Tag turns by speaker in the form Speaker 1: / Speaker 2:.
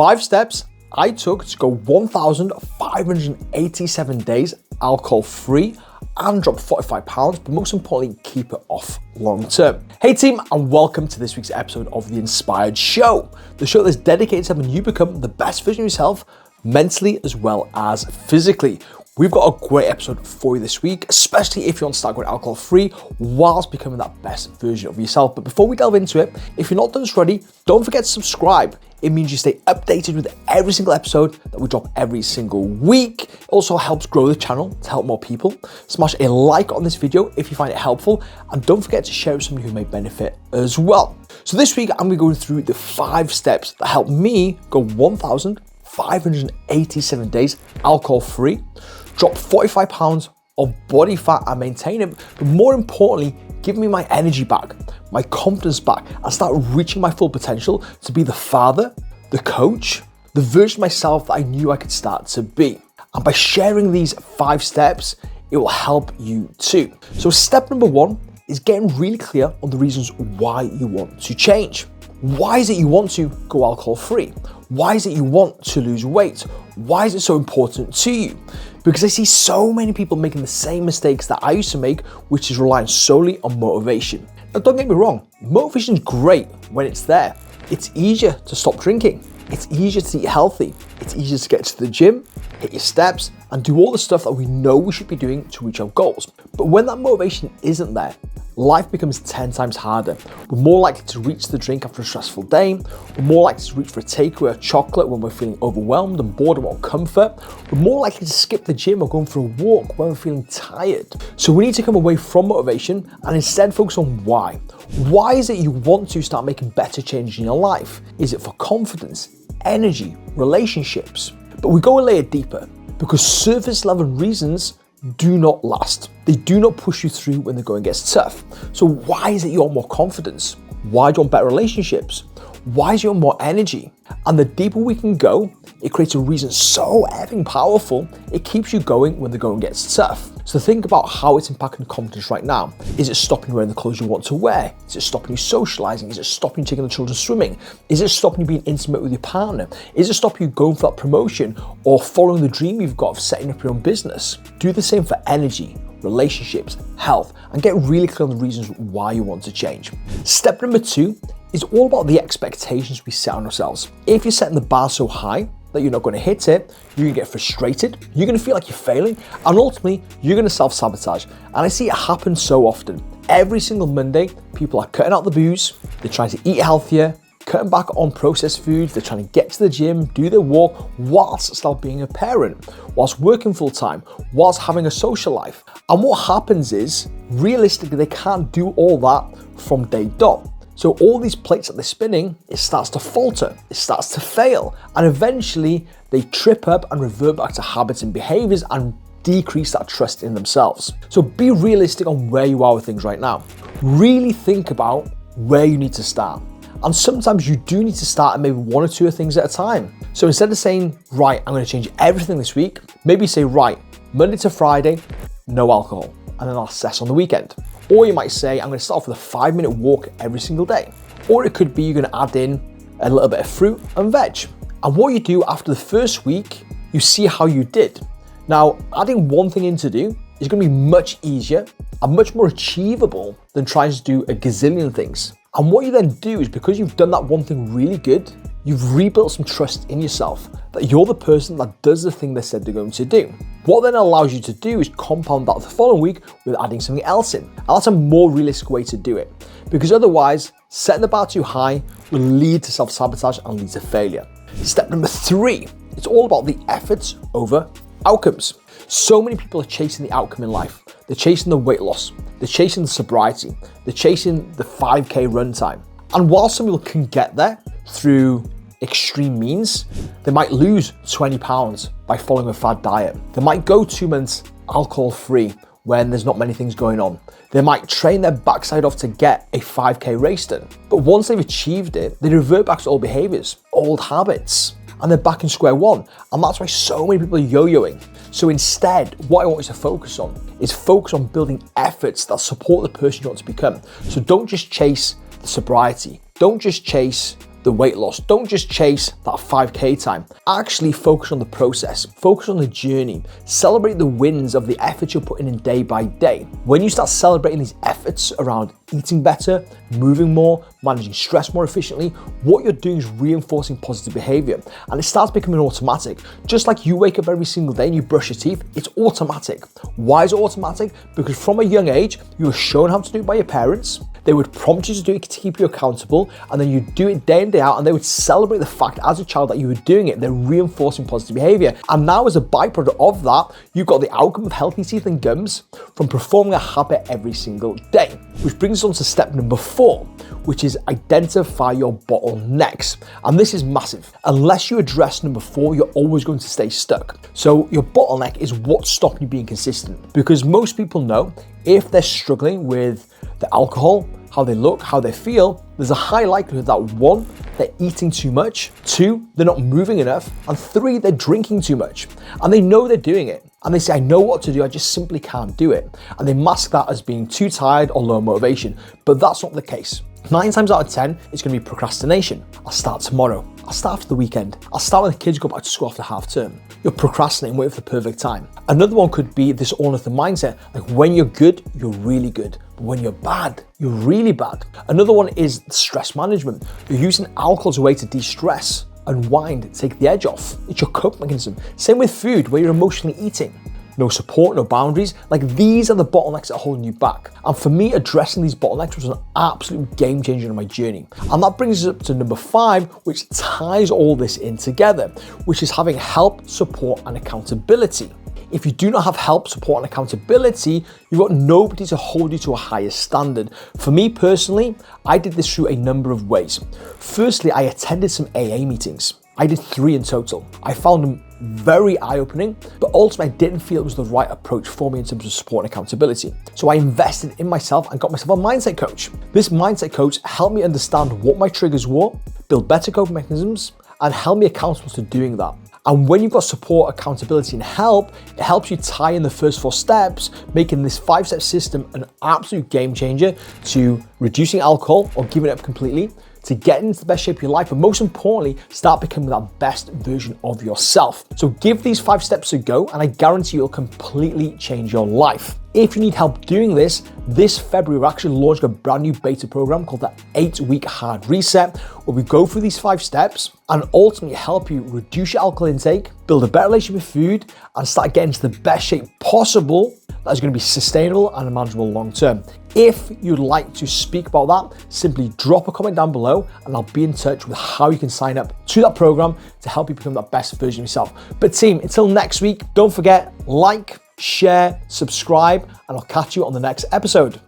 Speaker 1: 5 steps I took to go 1,587 days alcohol-free and drop 45 pounds, but most importantly, keep it off long term. Hey team, and welcome to this week's episode of The Inspired Show, the show that's dedicated to helping you become the best version of yourself, mentally as well as physically. We've got a great episode for you this week, especially if you want to start going alcohol-free whilst becoming that best version of yourself. But before we delve into it, if you're not done this already, don't forget to subscribe. It means you stay updated with every single episode that we drop every single week. It also helps grow the channel to help more people. Smash a like on this video if you find it helpful, and don't forget to share it with somebody who may benefit as well. So this week, I'm going to go through the 5 steps that help me go 1,587 days alcohol-free, drop 45 pounds of body fat and maintain it, but more importantly, give me my energy back, my confidence back, and start reaching my full potential to be the father, the coach, the version of myself that I knew I could start to be. And by sharing these 5 steps, it will help you too. So step number 1 is getting really clear on the reasons why you want to change. Why is it you want to go alcohol-free? Why is it you want to lose weight? Why is it so important to you? Because I see so many people making the same mistakes that I used to make, which is relying solely on motivation. Now, don't get me wrong, motivation is great when it's there. It's easier to stop drinking. It's easier to eat healthy. It's easier to get to the gym, hit your steps, and do all the stuff that we know we should be doing to reach our goals. But when that motivation isn't there, life becomes 10 times harder. We're more likely to reach the drink after a stressful day. We're more likely to reach for a takeaway or chocolate when we're feeling overwhelmed and bored and want comfort. We're more likely to skip the gym or going for a walk when we're feeling tired. So we need to come away from motivation and instead focus on why. Why is it you want to start making better changes in your life? Is it for confidence, energy, relationships? But we go a layer deeper because surface level reasons do not last. They do not push you through when the going gets tough. So why is it you want more confidence? Why do you want better relationships? Why is you want more energy? And the deeper we can go, it creates a reason so effing powerful, it keeps you going when the going gets tough. So think about how it's impacting confidence right now. Is it stopping you wearing the clothes you want to wear? Is it stopping you socializing? Is it stopping you taking the children swimming? Is it stopping you being intimate with your partner? Is it stopping you going for that promotion or following the dream you've got of setting up your own business? Do the same for energy, relationships, health, and get really clear on the reasons why you want to change. Step number 2 is all about the expectations we set on ourselves. If you're setting the bar so high that you're not going to hit it, you're going to get frustrated, you're going to feel like you're failing, and ultimately, you're going to self-sabotage. And I see it happen so often. Every single Monday, people are cutting out the booze, they're trying to eat healthier, cutting back on processed foods, they're trying to get to the gym, do their walk, whilst still being a parent, whilst working full time, whilst having a social life. And what happens is, realistically, they can't do all that from day dot. So all these plates that they're spinning, it starts to falter, it starts to fail, and eventually they trip up and revert back to habits and behaviors and decrease that trust in themselves. So be realistic on where you are with things right now. Really think about where you need to start. And sometimes you do need to start at maybe 1 or 2 things at a time. So instead of saying, right, I'm going to change everything this week, maybe say, right, Monday to Friday, no alcohol, and then I'll assess on the weekend. Or you might say, I'm going to start off with a 5-minute walk every single day. Or it could be you're going to add in a little bit of fruit and veg. And what you do after the first week, you see how you did. Now, adding one thing in to do is going to be much easier and much more achievable than trying to do a gazillion things. And what you then do is, because you've done that one thing really good, you've rebuilt some trust in yourself that you're the person that does the thing they said they're going to do. What then allows you to do is compound that the following week with adding something else in. And that's a more realistic way to do it. Because otherwise, setting the bar too high will lead to self-sabotage and lead to failure. Step number 3, it's all about the efforts over outcomes. So many people are chasing the outcome in life. They're chasing the weight loss. They're chasing the sobriety. They're chasing the 5K run time. And while some people can get there through extreme means, they might lose 20 pounds by following a fad diet. They might go 2 months alcohol-free when there's not many things going on. They might train their backside off to get a 5K race done. But once they've achieved it, they revert back to old behaviors, old habits, and they're back in square one. And that's why so many people are yo-yoing. So instead, what I want you to focus on is focus on building efforts that support the person you want to become. So don't just chase the sobriety. Don't just chase the weight loss. Don't just chase that 5K time. Actually focus on the process, focus on the journey, celebrate the wins of the effort you're putting in day by day. When you start celebrating these efforts around eating better, moving more, managing stress more efficiently, what you're doing is reinforcing positive behavior, and it starts becoming automatic. Just like you wake up every single day and you brush your teeth, it's automatic. Why is it automatic? Because from a young age, you were shown how to do it by your parents. They would prompt you to do it to keep you accountable, and then you do it day in, day out, and they would celebrate the fact as a child that you were doing it. They're reinforcing positive behavior. And now as a byproduct of that, you've got the outcome of healthy teeth and gums from performing a habit every single day. Which brings us on to step number 4, which is identify your bottlenecks. And this is massive. Unless you address number 4, you're always going to stay stuck. So your bottleneck is what's stopping you being consistent. Because most people know if they're struggling with the alcohol, how they look, how they feel, there's a high likelihood that 1, they're eating too much, 2, they're not moving enough, and 3, they're drinking too much. And they know they're doing it. And they say, I know what to do, I just simply can't do it. And they mask that as being too tired or low motivation. But that's not the case. 9 times out of 10, it's going to be procrastination. I'll start tomorrow. I'll start after the weekend. I'll start when the kids go back to school after half term. You're procrastinating, waiting for the perfect time. Another one could be this all nothing mindset. Like when you're good, you're really good. But when you're bad, you're really bad. Another one is stress management. You're using alcohol as a way to de-stress, unwind, take the edge off. It's your coping mechanism. Same with food, where you're emotionally eating. No support, no boundaries. Like these are the bottlenecks that are holding you back. And for me, addressing these bottlenecks was an absolute game changer in my journey. And that brings us up to number 5, which ties all this in together, which is having help, support, and accountability. If you do not have help, support, and accountability, you've got nobody to hold you to a higher standard. For me personally, I did this through a number of ways. Firstly, I attended some AA meetings. I did 3 in total. I found them very eye-opening, but ultimately I didn't feel it was the right approach for me in terms of support and accountability. So I invested in myself and got myself a mindset coach. This mindset coach helped me understand what my triggers were, build better coping mechanisms, and held me accountable to doing that. And when you've got support, accountability, and help, it helps you tie in the first 4 steps, making this 5-step system an absolute game changer to reducing alcohol or giving it up completely, to get into the best shape of your life, but most importantly, start becoming that best version of yourself. So give these 5 steps a go, and I guarantee you'll completely change your life. If you need help doing this February, we're actually launching a brand new beta program called the 8-week hard reset, where we go through these 5 steps and ultimately help you reduce your alcohol intake, build a better relationship with food, and start getting to the best shape possible that is going to be sustainable and manageable long term. If you'd like to speak about that, simply drop a comment down below and I'll be in touch with how you can sign up to that program to help you become that best version of yourself. But team, until next week, don't forget, like, share, subscribe, and I'll catch you on the next episode.